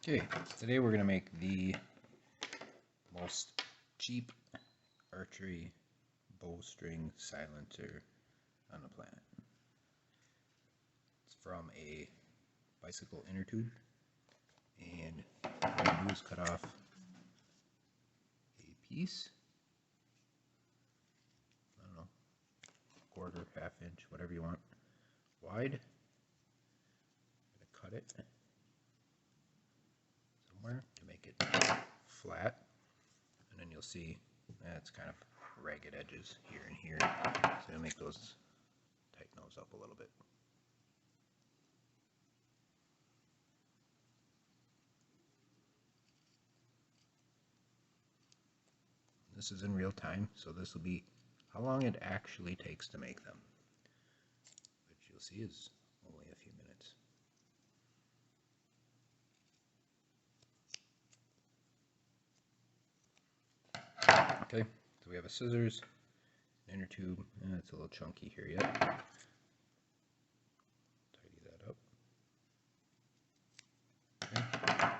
Okay, today we're going to make the most cheap archery bowstring silencer on the planet. It's from a bicycle inner tube, and what I'm going to do is cut off a piece, I don't know, quarter, half inch, whatever you want, wide. I'm going to cut it somewhere to make it flat, and then you'll see it's kind of ragged edges here and here, so to make those, tighten those up a little bit. This is in real time, so this will be how long it actually takes to make them, which you'll see is only a few minutes. Okay, so we have a scissors, an inner tube, and it's a little chunky here yet. Tidy that up. Okay.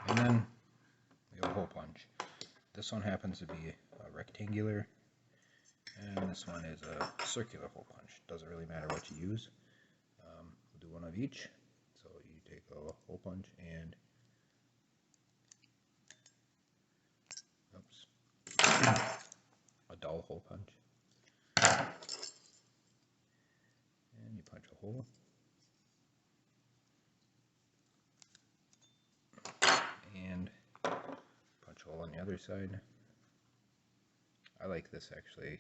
And then we have a hole punch. This one happens to be a rectangular, and this one is a circular hole punch. Doesn't really matter what you use. We'll do one of each. So you take a hole punch and a dull hole punch, and you punch a hole, and punch a hole on the other side. I like this actually,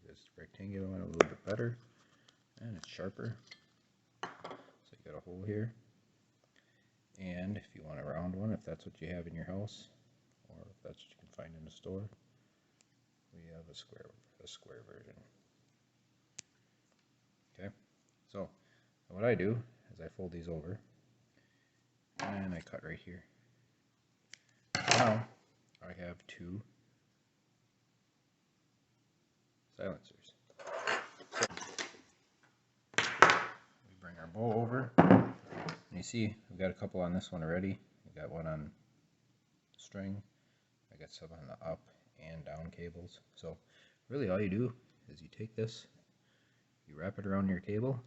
this rectangular one a little bit better, and it's sharper. So you got a hole here, and if you want a round one, if that's what you have in your house, or if that's what you can find in the store, we have a square version. Okay, so what I do is I fold these over, and I cut right here. Now I have two silencers. So we bring our bow over, and you see we've got a couple on this one already. We got one on string, I got some on the up and down cables. So really all you do is you take this, you wrap it around your cable,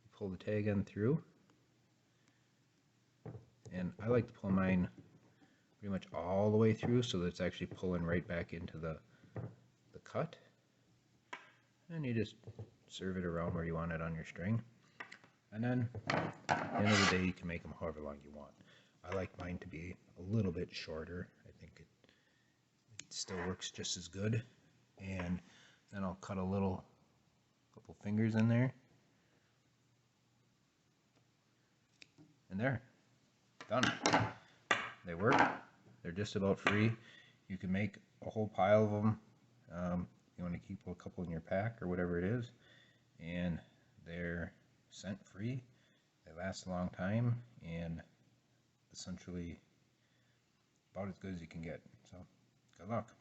you pull the tag end through, and I like to pull mine pretty much all the way through so that it's actually pulling right back into the cut, and you just serve it around where you want it on your string, and then at the end of the day you can make them however long you want. I like mine to be a little bit shorter. I think it still works just as good, and then I'll cut a couple fingers in there, and there, done. They work. They're just about free. You can make a whole pile of them. You want to keep a couple in your pack or whatever it is, and they're scent free. They last a long time, and essentially about as good as you can get. So good luck.